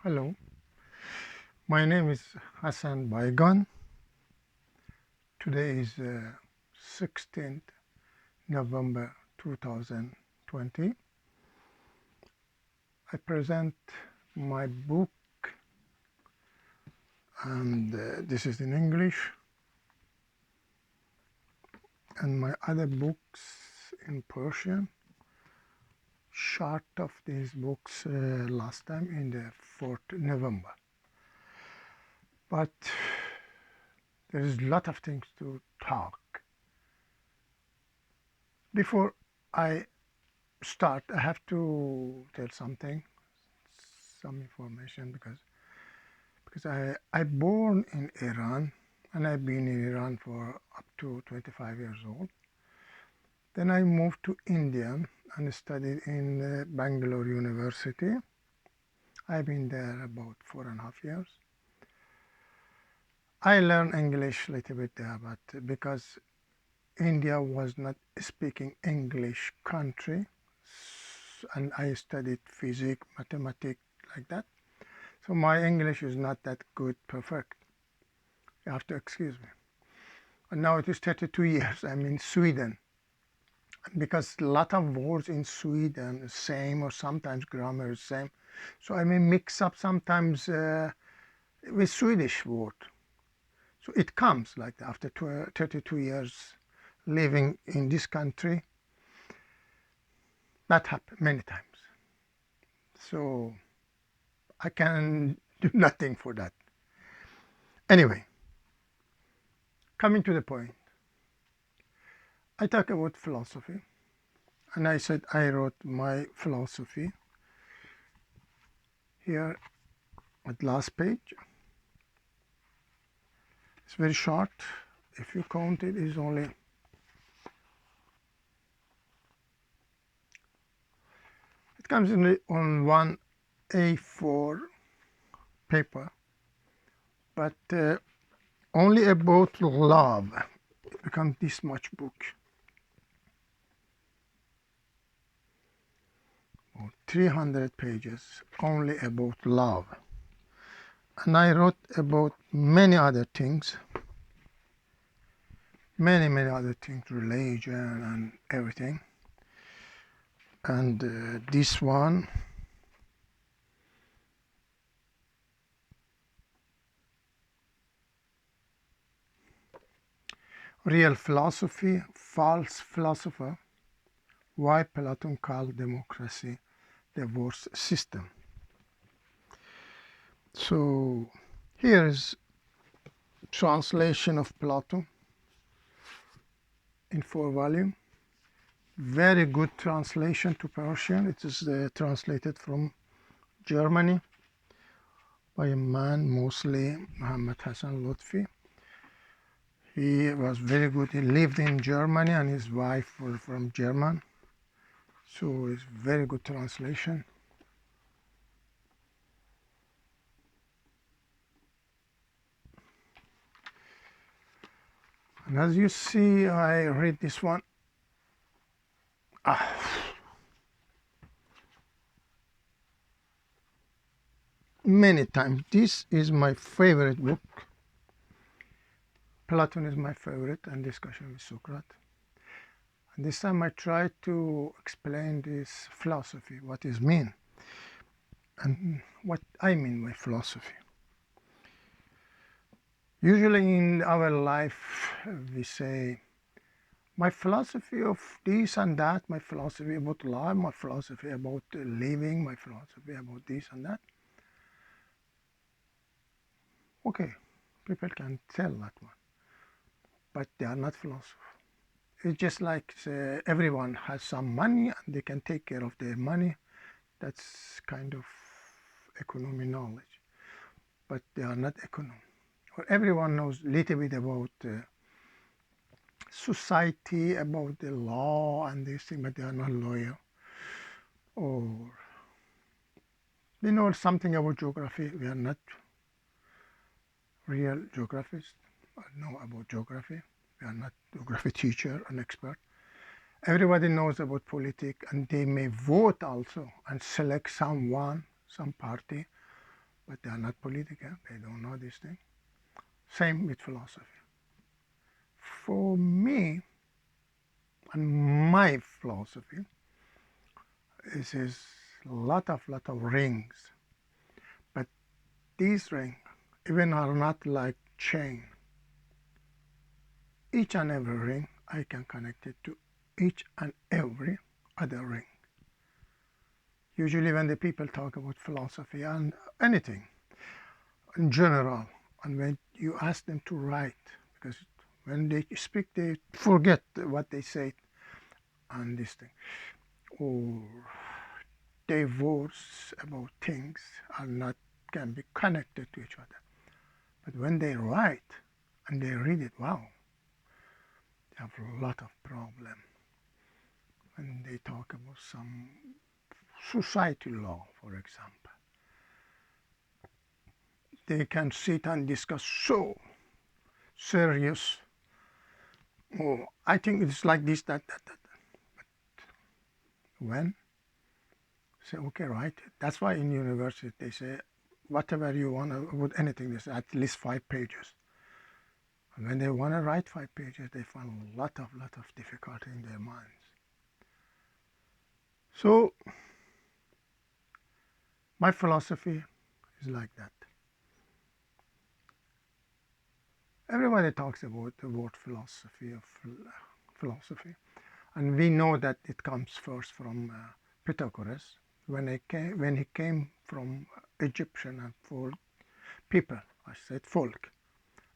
Hello, my name is Hassan Baigan. Today is 16th November 2020. I present my book, and this is in English, and my other books in Persian. Short of these books last time in the 4th November. But there is a lot of things to talk. Before I start, I have to tell something, some information because I born in Iran and I've been in Iran for up to 25 years old. Then I moved to India and studied in Bangalore University. I've been there about 4.5 years. I learned English a little bit there, but because India was not speaking English country, and I studied physics, mathematics, like that. So my English is not that good, perfect. You have to excuse me. And now it is 32 years. I'm in Sweden. Because a lot of words in Sweden is same or sometimes grammar is same. So I may mix up sometimes with Swedish word. So it comes like that after 32 years living in this country. That happened many times. So I can do nothing for that. Anyway, coming to the point. I talk about philosophy, and I said I wrote my philosophy here at last page. It's very short. If you count it, is only it comes in on one A4 paper, but only about love. It becomes this much book. 300 pages only about love. And I wrote about many other things, many other things, religion and everything. And this one, real philosophy, false philosopher, why Plato called democracy the worst system. So here is translation of Plato in 4 volumes. Very good translation to Persian. It is translated from Germany by a man, mostly Muhammad Hassan Lutfi. He was very good. He lived in Germany and his wife were from German. So it's very good translation. And as you see, I read this one. Many times. This is my favorite book. Plato is my favorite, and Discussion with Socrates. And this time I try to explain this philosophy, what is mean, and what I mean by philosophy. Usually in our life we say, my philosophy of this and that, my philosophy about life, my philosophy about living, my philosophy about this and that. Okay, people can tell that one, but they are not philosophers. It's just like everyone has some money and they can take care of their money. That's kind of economy knowledge, but they are not economy. Or everyone knows a little bit about society, about the law and this thing, but they are not lawyer. Or they know something about geography. We are not real geographists. Know about geography. We are not geography teacher and expert. Everybody knows about politics, and they may vote also and select someone, some party, but they are not political. They don't know this thing. Same with philosophy. For me and my philosophy, this is lot of rings, but these rings even are not like chain. Each and every ring I can connect it to each and every other ring. Usually when the people talk about philosophy and anything in general, and when you ask them to write, because when they speak they forget what they say on this thing, or their words about things are not can be connected to each other. But when they write and they read it, wow, they have a lot of problem. When they talk about some society law, for example, they can sit and discuss so serious. Oh, I think it's like this, that. But when say, okay, write it. That's why in university they say, whatever you want, with anything, they say at least 5 pages. And when they want to write 5 pages, they find a lot of difficulty in their minds. So my philosophy is like that. Everybody talks about the word philosophy, and we know that it comes first from Pythagoras, when he came from Egyptian and folk people. I said folk,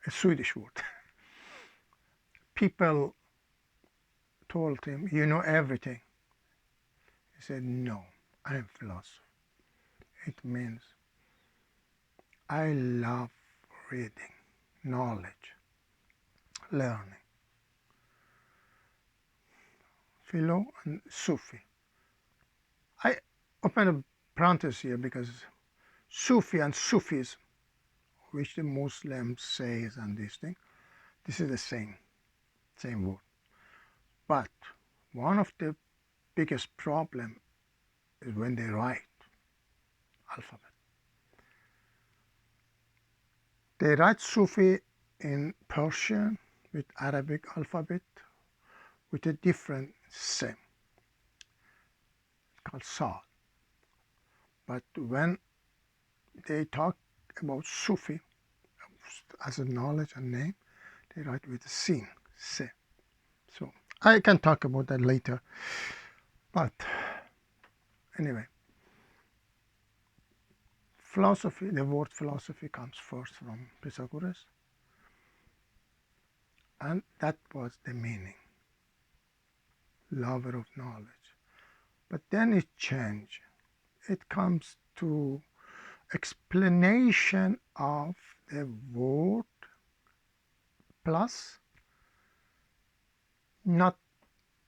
a Swedish word. People told him, "You know everything." He said, "No, I am philosopher." It means I love reading, knowledge, learning. Philo and Sufi. I open a parenthesis here because Sufi and Sufism, which the Muslims say and this thing, this is the same word. But one of the biggest problem is when they write alphabet. They write Sufi in Persian with Arabic alphabet with a different same called Sa. But when they talk about Sufi as a knowledge and name, they write with a sin, se. So I can talk about that later. But anyway, philosophy, the word philosophy comes first from Pythagoras, and that was the meaning, lover of knowledge. But then it changed. It comes to explanation of the word plus not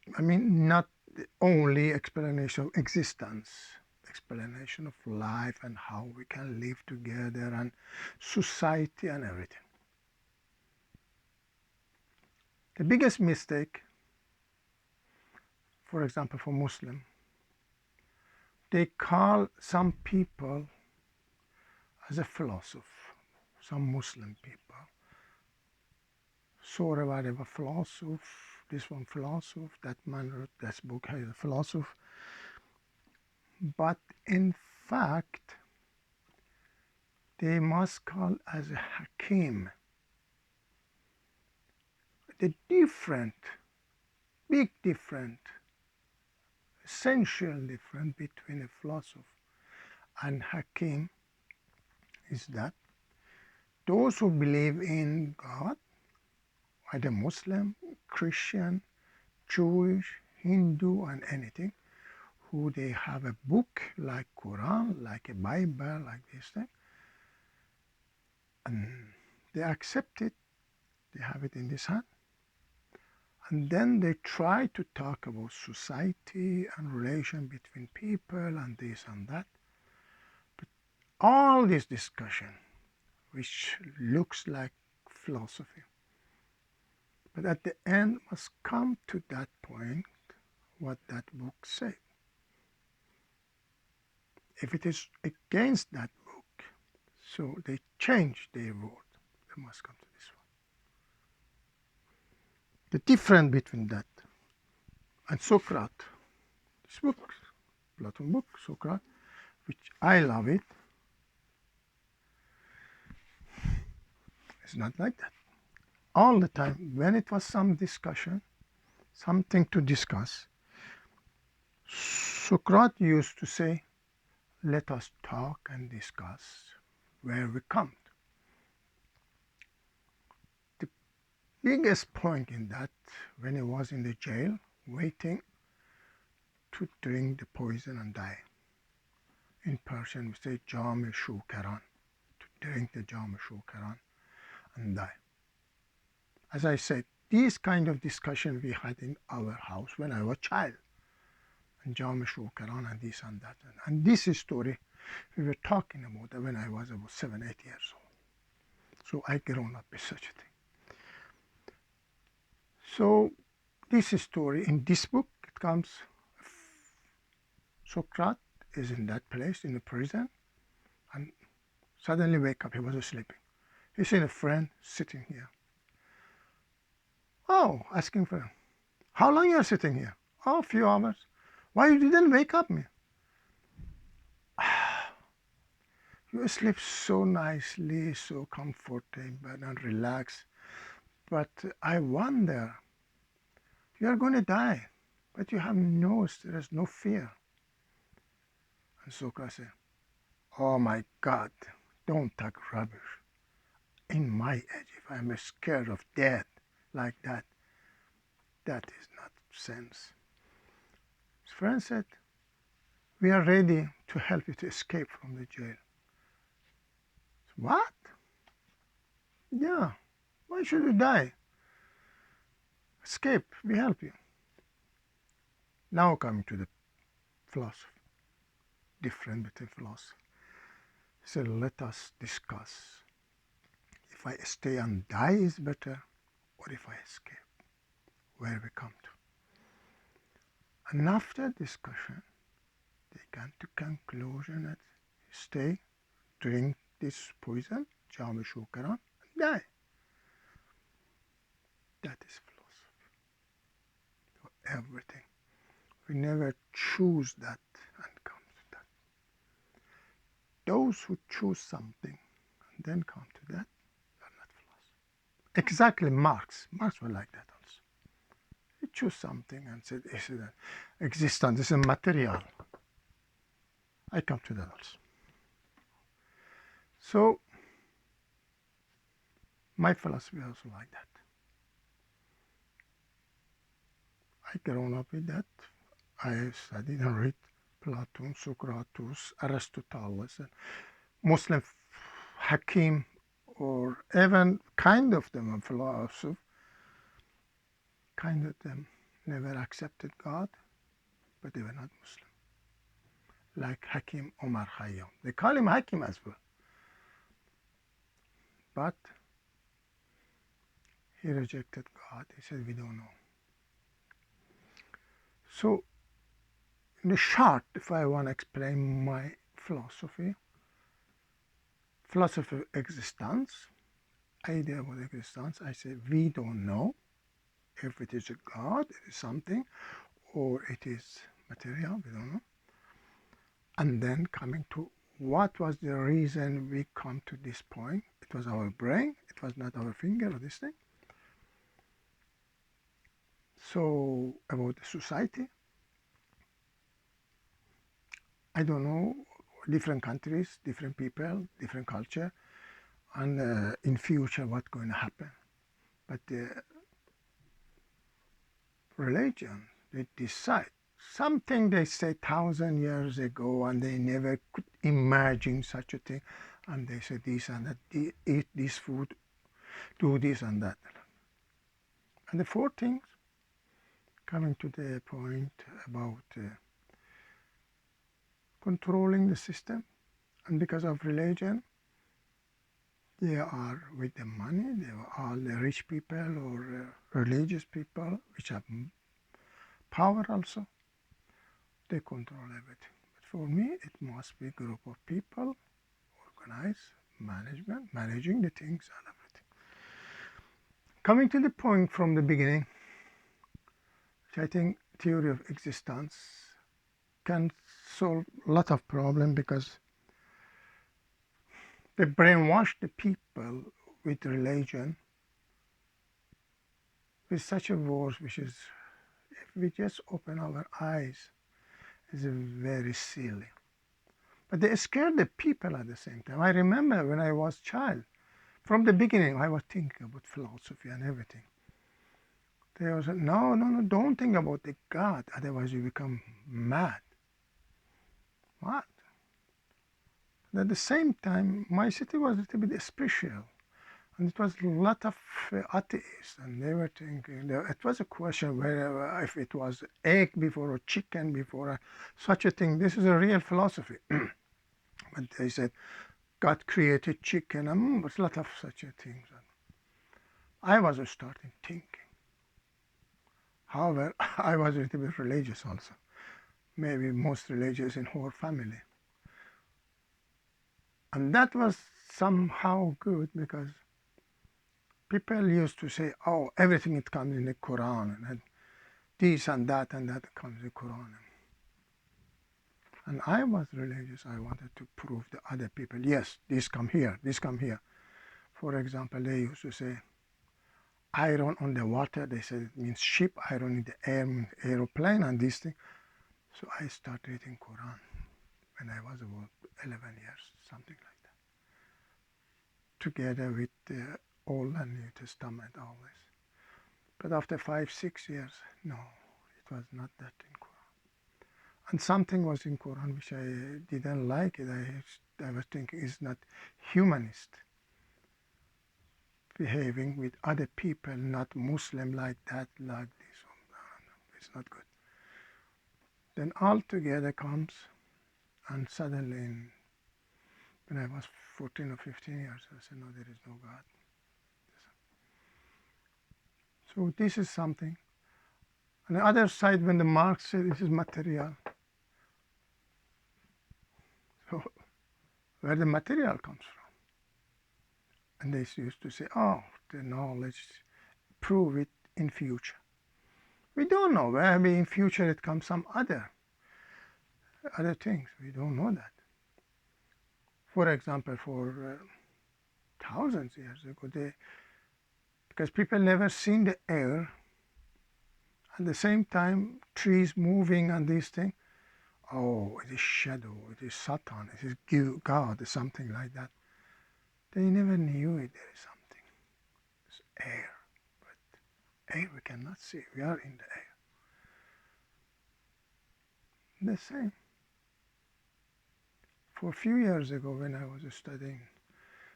the only explanation of existence, explanation of life and how we can live together and society and everything. The biggest mistake, for example, for Muslim, they call some people as a philosopher, some Muslim people. Sort whatever philosopher, this one philosopher, that man wrote this book, he's a philosopher. But in fact, they must call as a hakim. The big difference, essential difference between a philosopher and hakim is that those who believe in God, either Muslim, Christian, Jewish, Hindu, and anything, who they have a book like Quran, like a Bible, like this thing, and they accept it, they have it in this hand, and then they try to talk about society and relation between people and this and that. But all this discussion, which looks like philosophy, but at the end must come to that point what that book says. If it is against that book, So they changed their word. They must come to this one. The difference between that and Socrates, this book, Platon book, Socrates, which I love it, it's not like that. All the time, when it was some discussion, something to discuss, Socrates used to say, let us talk and discuss where we come. The biggest point in that, when he was in the jail, waiting to drink the poison and die. In Persian, we say Jam Shu Karan, to drink the Jam Shu Karan and die. As I said, these kind of discussion we had in our house when I was a child. And Jam Shu Karan and this and that. And this story we were talking about when I was about 7, 8 years old. So I grown up with such a thing. So this story in this book, it comes, Socrates is in that place in the prison and suddenly wake up, he was sleeping. He seen a friend sitting here. Oh, asking for him. How long you are sitting here? Oh, a few hours. Why you didn't wake up me? You sleep so nicely, so comfortable and relaxed. But I wonder, you are going to die, but you have there is no fear. And Socrates said, oh my God, don't talk rubbish. In my age, if I'm scared of death like that, that is not sense. His friend said, we are ready to help you to escape from the jail. What? Yeah. Why should you die? Escape. We help you. Now coming to the philosophy. Different between philosophy. He said, let us discuss. If I stay and die is better, or if I escape, where we come to. And after discussion, they came to conclusion that stay, drink this poison, Jam Shu Karan, and die. That is philosophy. For everything. We never choose that and come to that. Those who choose something and then come to that are not philosophers. Exactly Marx. Marx was like that also. He chose something and said, this is an existence, this is material. I come to that also. So my philosophy is also like that. I grown up with that. I studied and read Plato, Socrates, Aristotle, and Muslim Hakim, or even kind of them a philosopher, kind of them never accepted God, but they were not Muslim. Like Hakim Omar Khayyam. They call him Hakim as well. But he rejected God. He said, we don't know. So, in the short, if I want to explain my philosophy of existence, idea about existence, I say we don't know if it is a God, it is something, or it is material, we don't know. And then coming to what was the reason we come to this point? It was our brain, it was not our finger or this thing. So about the society, I don't know, different countries, different people, different culture, and in future what's going to happen. But the religion, they decide something they say 1,000 years ago and they never could imagine such a thing. And they say this and that, eat this food, do this and that. And the four things, coming to the point about controlling the system, and because of religion, they are with the money, they are all the rich people or religious people which have power also, they control everything. But for me, it must be a group of people, organized, management, managing the things and everything. Coming to the point from the beginning, which I think theory of existence can solve a lot of problems because they brainwash the people with religion with such a words which is, if we just open our eyes, is very silly. But they scare the people at the same time. I remember when I was a child, from the beginning, I was thinking about philosophy and everything. They was like, no, don't think about the God, otherwise you become mad. What? And at the same time, my city was a little bit spiritual. And it was a lot of atheists, and they were thinking, it was a question where if it was egg before or chicken before, such a thing. This is a real philosophy. But they said, God created chicken, and there's a lot of such a things. I was starting thinking. However, I was a little bit religious also. Maybe most religious in our family. And that was somehow good because people used to say, oh, everything it comes in the Quran, and this and that comes in the Quran. And I was religious. I wanted to prove to other people, yes, this come here, this come here. For example, they used to say, iron on the water, they said it means ship, iron in the air means aeroplane, and this thing. So I started reading Quran when I was about 11 years, something like that, together with the Old and New Testament always. But after 5-6 years, no, it was not that in Quran. And something was in Quran which I didn't like it. I was thinking it's not humanist, behaving with other people, not Muslim like that, like this. No, it's not good. Then all together comes, and suddenly, when I was 14 or 15 years, I said, no, there is no God. So this is something. On the other side, when the Marx said this is material, so where the material comes from? And they used to say, oh, the knowledge, prove it in future. We don't know. Maybe in future it comes some other things. We don't know that. For example, for thousands of years ago, because people never seen the air, at the same time trees moving and these things, oh, it is shadow, it is Satan, it is God, or something like that. They never knew it, there is something. It's air, but air we cannot see, we are in the air. The same. For a few years ago when I was studying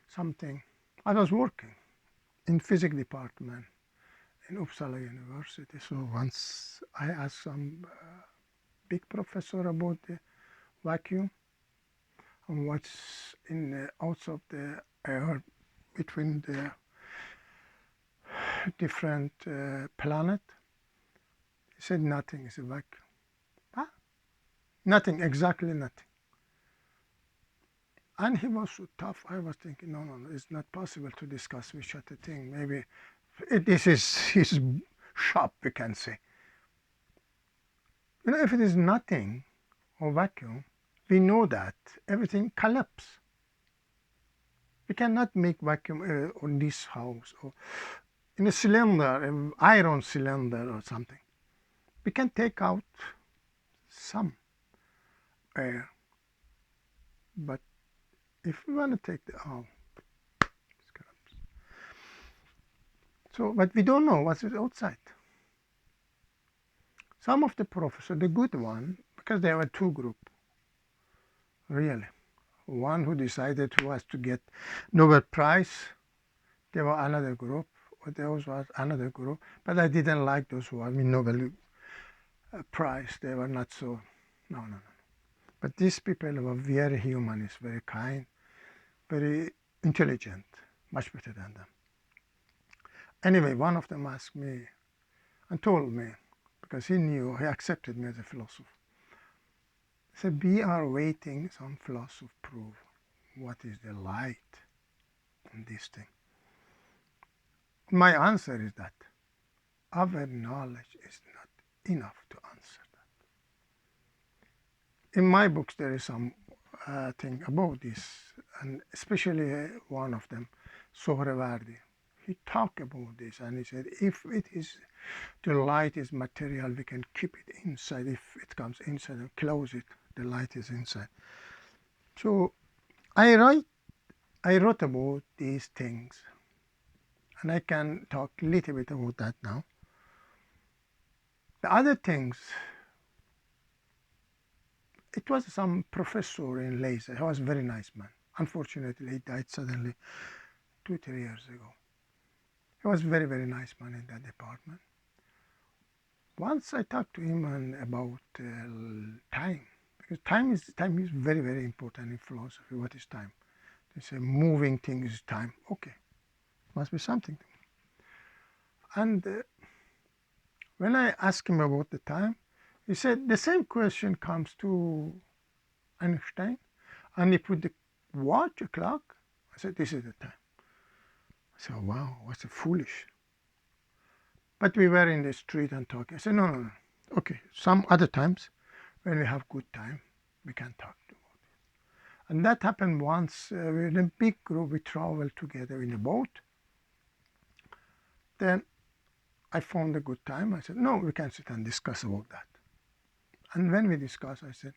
something, I was working in physics department in Uppsala University. So once I asked some big professor about the vacuum and what's in the outside of the air between the different planet. He said nothing is a vacuum. Huh? Nothing, exactly nothing. And he was so tough. I was thinking, no, it's not possible to discuss with such a thing. Maybe this is his shop, we can say. You know, if it is nothing or vacuum, we know that everything collapses. We cannot make vacuum on this house or in a cylinder, an iron cylinder or something. We can take out some air, but if we want to take the it's collapse. So, but we don't know what's outside. Some of the professors, the good one, because there were two groups, really. One who decided who was to get Nobel Prize, there were another group, or there was another group, but I didn't like those who won Nobel Prize. They were not so, no. But these people were very humanist, very kind, very intelligent, much better than them. Anyway, one of them asked me and told me, because he knew, he accepted me as a philosopher. He said, we are waiting some philosopher prove what is the light. on this thing? My answer is that our knowledge is not enough to answer that. In my books, there is some thing about this, and especially one of them, Sohrawardi. He talked about this, and he said, if it is the light is material, we can keep it inside. If it comes inside and close it, the light is inside. So I wrote about these things, and I can talk a little bit about that now. The other things, it was some professor in Lezer. He was a very nice man. Unfortunately, he died suddenly 2-3 years ago. He was a very, very nice man in that department. Once I talked to him about time, because time is very, very important in philosophy. What is time? They say moving things is time. Okay, must be something. And when I asked him about the time, he said the same question comes to Einstein, and he put the watch, a clock. I said, this is the time. I said, wow, what's foolish. But we were in the street and talking. I said, no. Okay, some other times when we have good time, we can talk about it. And that happened once. We were in a big group. We traveled together in a boat. Then I found a good time. I said, no, we can sit and discuss about that. And when we discussed, I said,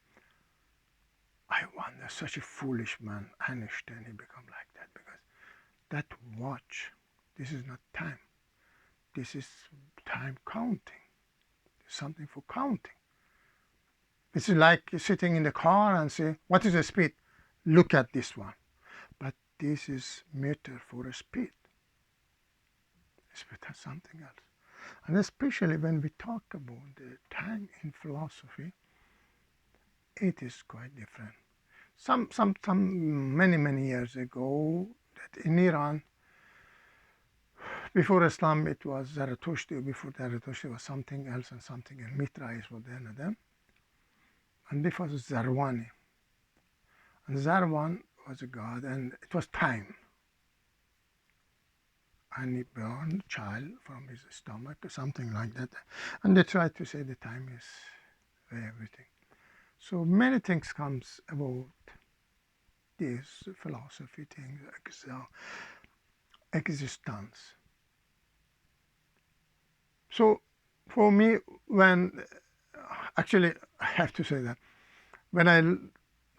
I wonder, such a foolish man, Einstein, he become like that, because that watch, this is not time. This is time counting. There's something for counting. It's like sitting in the car and say, what is the speed? Look at this one. But this is meter for a speed. Speed has something else. And especially when we talk about the time in philosophy, it is quite different. Many years ago, that in Iran, before Islam, it was Zarathustra. Before Zarathustra, was something else, and something else. Mithrais was then and them. And this was Zarwani. And Zarwan was a god, and it was time. And he burned a child from his stomach, or something like that. And they tried to say the time is everything. So many things comes about this philosophy thing, existence. So for me, actually I have to say that when I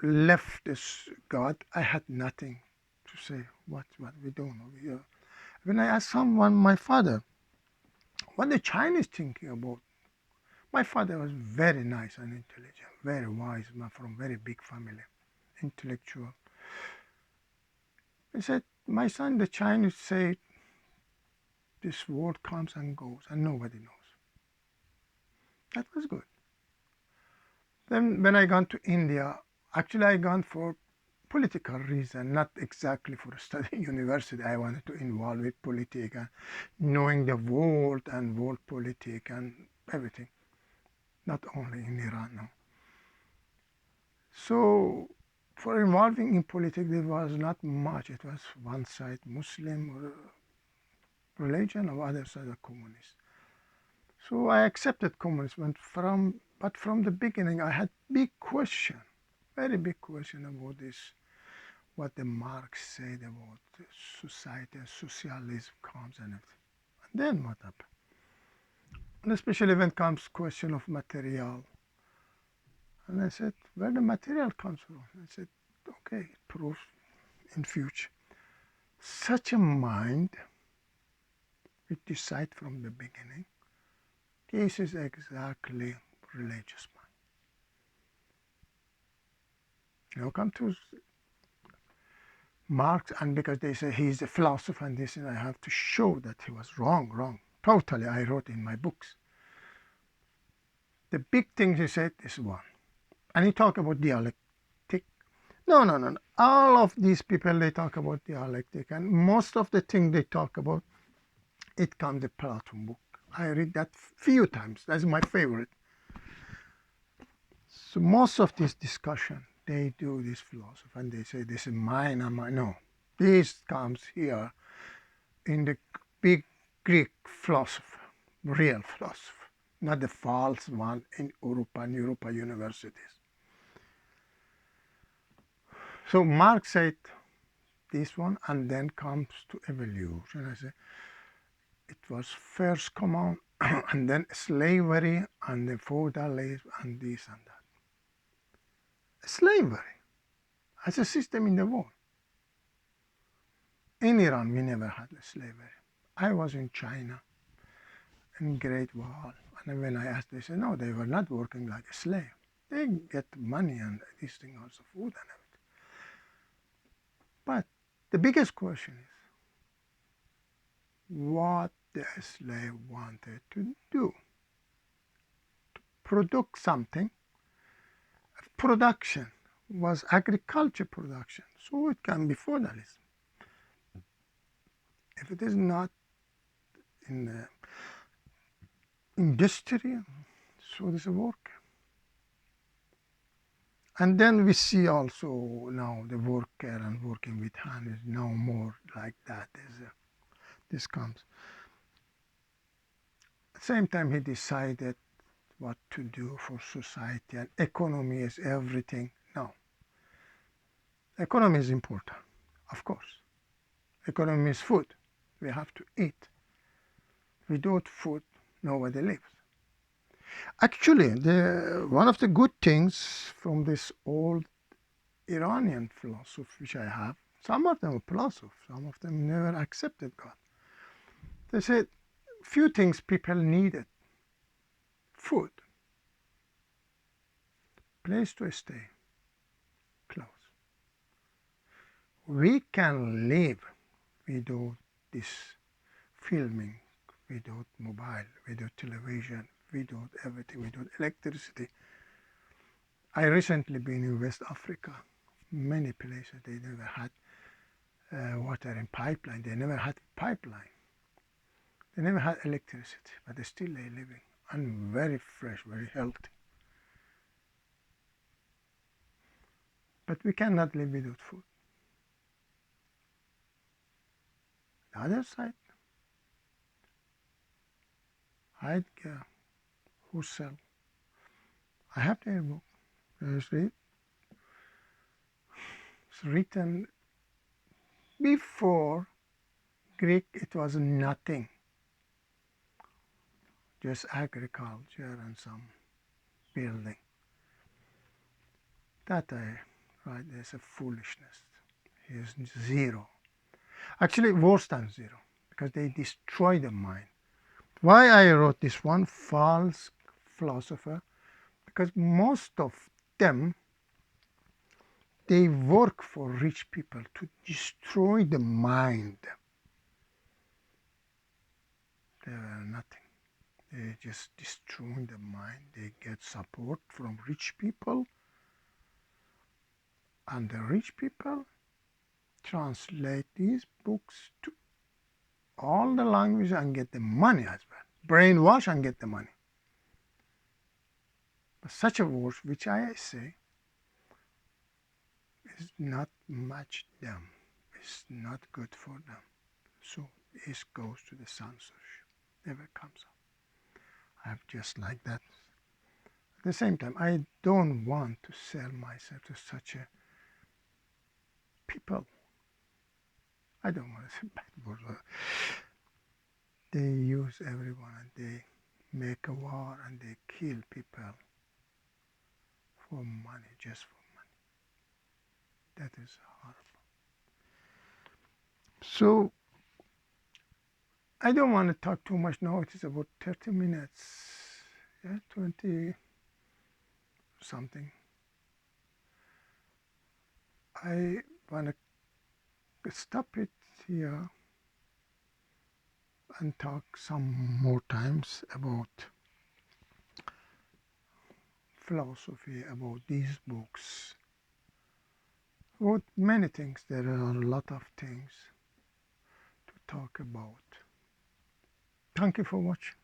left this God, I had nothing to say. What we don't know. When I asked someone, my father, what the Chinese thinking about? My father was very nice and intelligent, very wise man from very big family, intellectual. He said, my son, the Chinese say this world comes and goes and nobody knows. That was good. Then when I gone to India, actually I gone for political reason, not exactly for studying university. I wanted to involve with politics and knowing the world and world politics and everything, not only in Iran now. So for involving in politics, there was not much. It was one side Muslim religion, or other side a communist. So I accepted communism, but from the beginning I had big question, very big question about this, what the Marx said about society and socialism comes and everything. And then what happened? And especially when it comes question of material. And I said, where the material comes from? I said, okay, it proves in future. Such a mind, it decide from the beginning, this is exactly religious mind. Now come to Marx, and because they say he's a philosopher and this, and I have to show that he was wrong. Totally, I wrote in my books. The big thing he said is one. And he talked about dialectic. No. All of these people, they talk about dialectic. And most of the thing they talk about, it comes the Platon book. I read that few times. That's my favorite. So most of this discussion, they do this philosophy. And they say, this is mine and mine. No. This comes here in the big Greek philosopher, real philosopher, not the false one in Europa universities. So Marx said this one, and then comes to evolution. I say it was first command, and then slavery, and then feudalism, and this and that. Slavery as a system in the world. In Iran, we never had slavery. I was in China, in Great Wall, and when I asked, they said, no, they were not working like a slave. They get money and this thing, also food and everything. But the biggest question is, what the slave wanted to do? To produce something. Production was agriculture production, so it can be feudalism. If it is not in the industry, so it is a work. And then we see also now the worker and working with hand is now more like that. This comes. At the same time, he decided what to do for society, and economy is everything. No. Economy is important, of course. Economy is food. We have to eat. Without food, nobody lives. Actually, one of the good things from this old Iranian philosophy which I have, some of them are philosophers, some of them never accepted God. They said few things people needed: food, place to stay, clothes. We can live without this filming, without mobile, without television, without everything, without electricity. I recently been in West Africa. Many places they never had water in pipeline. They never had pipeline. They never had electricity, but they still are living and very fresh, very healthy. But we cannot live without food. The other side, Heidegger, Husserl. I have their book. It's written before Greek. It was nothing, just agriculture and some building. That I write as a foolishness. Is zero. Actually, worse than zero, because they destroy the mind. Why I wrote this one, false philosopher? Because most of them, they work for rich people to destroy the mind. They are nothing. They just destroy the mind. They get support from rich people, and the rich people translate these books to all the languages and get the money as well. Brainwash and get the money. But such a work, which I say, is not much them. It's not good for them. So it goes to the censorship. Never comes up. I have just like that. At the same time, I don't want to sell myself to such a people. I don't want to say bad words. They use everyone and they make a war and they kill people for money, just for money. That is horrible. So I don't want to talk too much now. It is about 30 minutes, 20 something. I want to stop it here and talk some more times about philosophy, about these books, about many things. There are a lot of things to talk about. Thank you for watching.